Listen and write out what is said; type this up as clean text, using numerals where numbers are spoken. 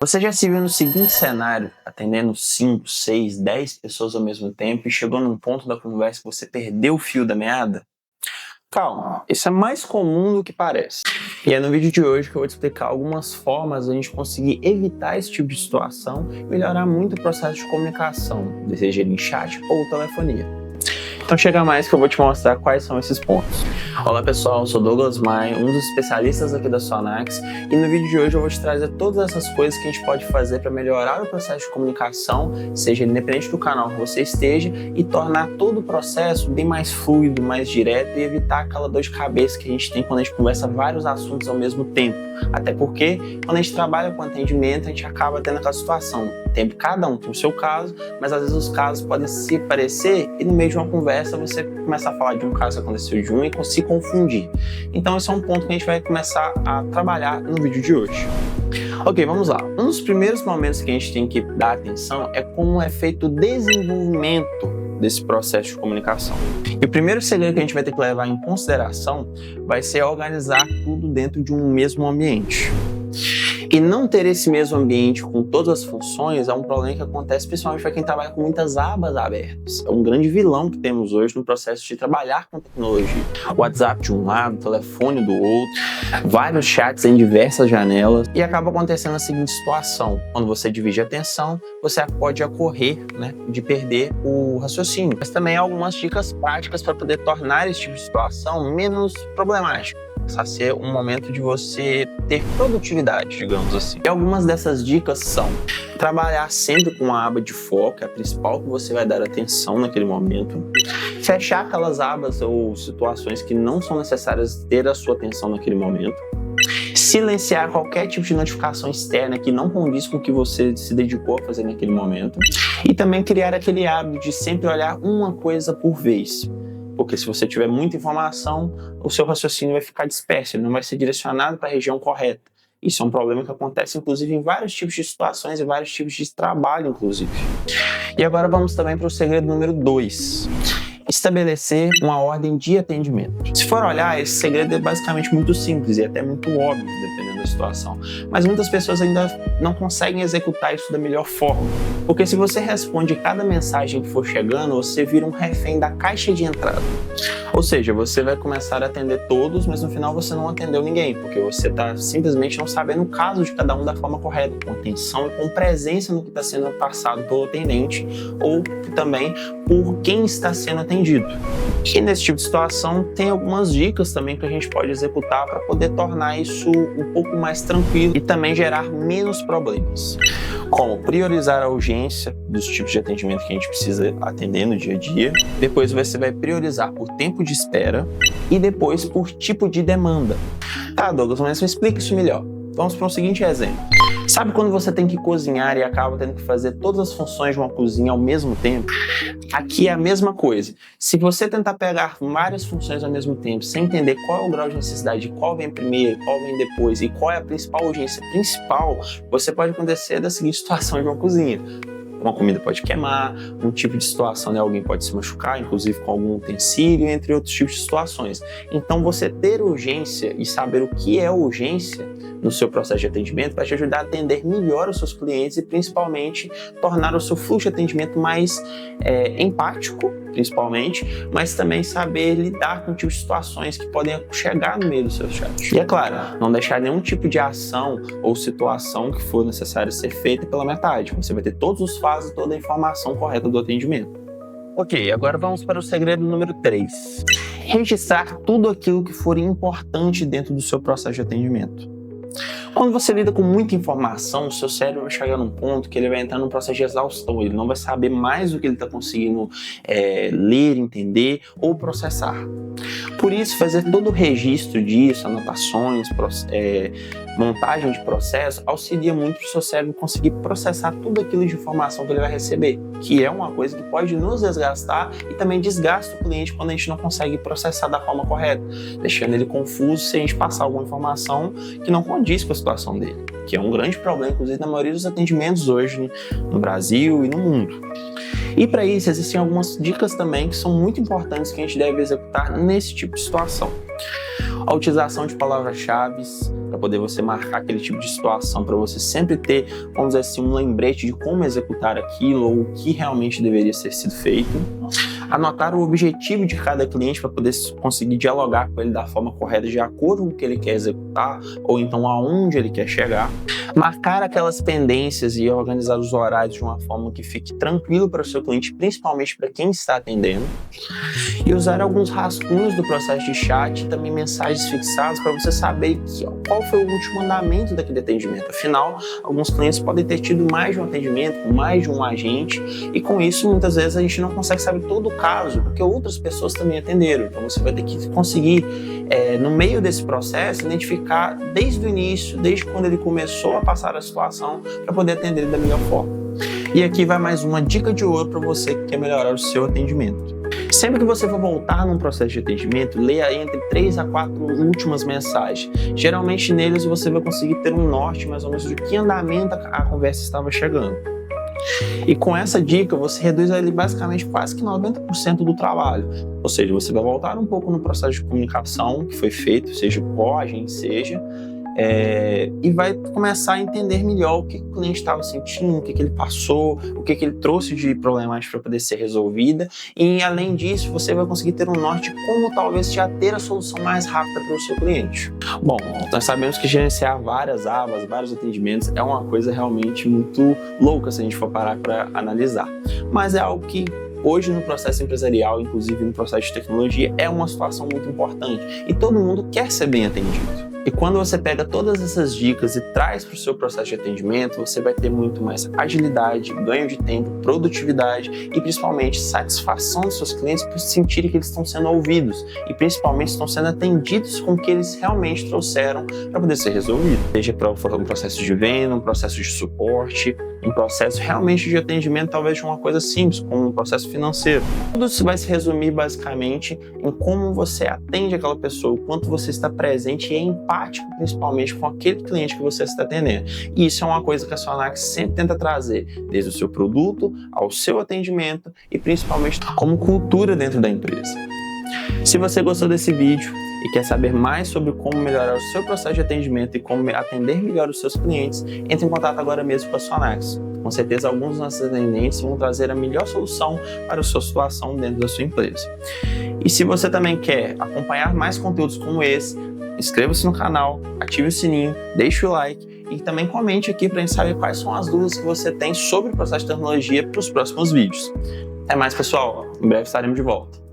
Você já se viu no seguinte cenário, atendendo 5, 6, 10 pessoas ao mesmo tempo e chegou num ponto da conversa que você perdeu o fio da meada? Calma, isso é mais comum do que parece. E é no vídeo de hoje que eu vou te explicar algumas formas de a gente conseguir evitar esse tipo de situação e melhorar muito o processo de comunicação, seja ele em chat ou telefonia. Então chega mais que eu vou te mostrar quais são esses pontos. Olá pessoal, eu sou Douglas Maia, um dos especialistas aqui da Sonax, e no vídeo de hoje eu vou te trazer todas essas coisas que a gente pode fazer para melhorar o processo de comunicação, seja independente do canal que você esteja, e tornar todo o processo bem mais fluido, mais direto e evitar aquela dor de cabeça que a gente tem quando a gente conversa vários assuntos ao mesmo tempo. Até porque quando a gente trabalha com atendimento, a gente acaba tendo aquela situação. Cada um tem o seu caso, mas às vezes os casos podem se parecer e no meio de uma conversa você começa a falar de um caso que aconteceu de um e se confundir. Então esse é um ponto que a gente vai começar a trabalhar no vídeo de hoje. Ok, vamos lá. Um dos primeiros momentos que a gente tem que dar atenção é como é feito o desenvolvimento desse processo de comunicação. E o primeiro segredo que a gente vai ter que levar em consideração vai ser organizar tudo dentro de um mesmo ambiente. E não ter esse mesmo ambiente com todas as funções é um problema que acontece principalmente para quem trabalha com muitas abas abertas. É um grande vilão que temos hoje no processo de trabalhar com tecnologia. O WhatsApp de um lado, o telefone do outro, vários chats em diversas janelas, e acaba acontecendo a seguinte situação: quando você divide a atenção, você pode ocorrer, de perder o raciocínio. Mas também há algumas dicas práticas para poder tornar esse tipo de situação menos problemática. A ser um momento de você ter produtividade, digamos assim. E algumas dessas dicas são: trabalhar sempre com a aba de foco, é a principal que você vai dar atenção naquele momento. Fechar aquelas abas ou situações que não são necessárias ter a sua atenção naquele momento. Silenciar qualquer tipo de notificação externa que não condiz com o que você se dedicou a fazer naquele momento. E também criar aquele hábito de sempre olhar uma coisa por vez. Porque se você tiver muita informação, o seu raciocínio vai ficar disperso, ele não vai ser direcionado para a região correta. Isso é um problema que acontece, inclusive, em vários tipos de situações e vários tipos de trabalho, inclusive. E agora vamos também para o segredo número 2. Estabelecer uma ordem de atendimento. Se for olhar, esse segredo é basicamente muito simples e até muito óbvio, dependendo da situação. Mas muitas pessoas ainda não conseguem executar isso da melhor forma. Porque se você responde cada mensagem que for chegando, você vira um refém da caixa de entrada. Ou seja, você vai começar a atender todos, mas no final você não atendeu ninguém, porque você está simplesmente não sabendo o caso de cada um da forma correta, com atenção e com presença no que está sendo passado pelo atendente ou também por quem está sendo atendido. E nesse tipo de situação tem algumas dicas também que a gente pode executar para poder tornar isso um pouco mais tranquilo e também gerar menos problemas. Como priorizar a urgência dos tipos de atendimento que a gente precisa atender no dia a dia. Depois você vai priorizar por tempo de espera e depois por tipo de demanda. Tá, Douglas, mas me explica isso melhor. Vamos para um seguinte exemplo. Sabe quando você tem que cozinhar e acaba tendo que fazer todas as funções de uma cozinha ao mesmo tempo? Aqui é a mesma coisa. Se você tentar pegar várias funções ao mesmo tempo, sem entender qual é o grau de necessidade, de qual vem primeiro, qual vem depois e qual é a principal urgência principal, você pode acontecer da seguinte situação de uma cozinha. Uma comida pode queimar, um tipo de situação, alguém pode se machucar, inclusive com algum utensílio, entre outros tipos de situações. Então você ter urgência e saber o que é urgência no seu processo de atendimento vai te ajudar a atender melhor os seus clientes e principalmente tornar o seu fluxo de atendimento mais empático, principalmente, mas também saber lidar com tipos de situações que podem chegar no meio do seu chat. E é claro, não deixar nenhum tipo de ação ou situação que for necessário ser feita pela metade. Você vai ter todos os fases e toda a informação correta do atendimento. Ok, agora vamos para o segredo número 3. Registrar tudo aquilo que for importante dentro do seu processo de atendimento. Quando você lida com muita informação, o seu cérebro vai chegar num ponto que ele vai entrar num processo de exaustão, ele não vai saber mais do que ele está conseguindo ler, entender ou processar. Por isso, fazer todo o registro disso, anotações, montagem de processo, auxilia muito para o seu cérebro conseguir processar tudo aquilo de informação que ele vai receber, que é uma coisa que pode nos desgastar e também desgasta o cliente quando a gente não consegue processar da forma correta, deixando ele confuso se a gente passar alguma informação que não condiz com a situação dele, que é um grande problema, inclusive, na maioria dos atendimentos hoje no Brasil e no mundo. E para isso, existem algumas dicas também que são muito importantes que a gente deve executar nesse tipo de situação. A utilização de palavras-chave para poder você marcar aquele tipo de situação, para você sempre ter, vamos dizer assim, um lembrete de como executar aquilo ou o que realmente deveria ser sido feito. Anotar o objetivo de cada cliente para poder conseguir dialogar com ele da forma correta, de acordo com o que ele quer executar ou então aonde ele quer chegar. Marcar aquelas pendências e organizar os horários de uma forma que fique tranquilo para o seu cliente, principalmente para quem está atendendo. E usar alguns rascunhos do processo de chat e também mensagens fixadas para você saber qual foi o último andamento daquele atendimento. Afinal, alguns clientes podem ter tido mais de um atendimento, com mais de um agente, e com isso muitas vezes a gente não consegue saber todo o caso, porque outras pessoas também atenderam. Então você vai ter que conseguir, no meio desse processo, identificar desde o início, desde quando ele começou a passar a situação, para poder atender ele da melhor forma. E aqui vai mais uma dica de ouro para você que quer melhorar o seu atendimento. Sempre que você for voltar num processo de atendimento, leia entre 3 a 4 últimas mensagens. Geralmente neles você vai conseguir ter um norte mais ou menos de que andamento a conversa estava chegando. E com essa dica você reduz ali basicamente quase que 90% do trabalho. Ou seja, você vai voltar um pouco no processo de comunicação que foi feito, seja qual agente seja, e vai começar a entender melhor o que o cliente estava sentindo, o que ele passou, o que ele trouxe de problemática para poder ser resolvida. E além disso, você vai conseguir ter um norte de como talvez já ter a solução mais rápida para o seu cliente. Bom, nós sabemos que gerenciar várias abas, vários atendimentos é uma coisa realmente muito louca se a gente for parar para analisar. Mas é algo que hoje no processo empresarial, inclusive no processo de tecnologia, é uma situação muito importante e todo mundo quer ser bem atendido. E quando você pega todas essas dicas e traz para o seu processo de atendimento, você vai ter muito mais agilidade, ganho de tempo, produtividade e principalmente satisfação dos seus clientes por sentirem que eles estão sendo ouvidos e principalmente estão sendo atendidos com o que eles realmente trouxeram para poder ser resolvido. Seja para um processo de venda, um processo de suporte, um processo realmente de atendimento, talvez de uma coisa simples, como um processo financeiro. Tudo isso vai se resumir basicamente em como você atende aquela pessoa, o quanto você está presente e é empático principalmente com aquele cliente que você está atendendo. E isso é uma coisa que a Sonax sempre tenta trazer, desde o seu produto ao seu atendimento e principalmente como cultura dentro da empresa. Se você gostou desse vídeo e quer saber mais sobre como melhorar o seu processo de atendimento e como atender melhor os seus clientes, entre em contato agora mesmo com a Sonax. Com certeza alguns dos nossos atendentes vão trazer a melhor solução para a sua situação dentro da sua empresa. E se você também quer acompanhar mais conteúdos como esse, inscreva-se no canal, ative o sininho, deixe o like e também comente aqui para a gente saber quais são as dúvidas que você tem sobre o processo de tecnologia para os próximos vídeos. Até mais, pessoal. Em breve estaremos de volta.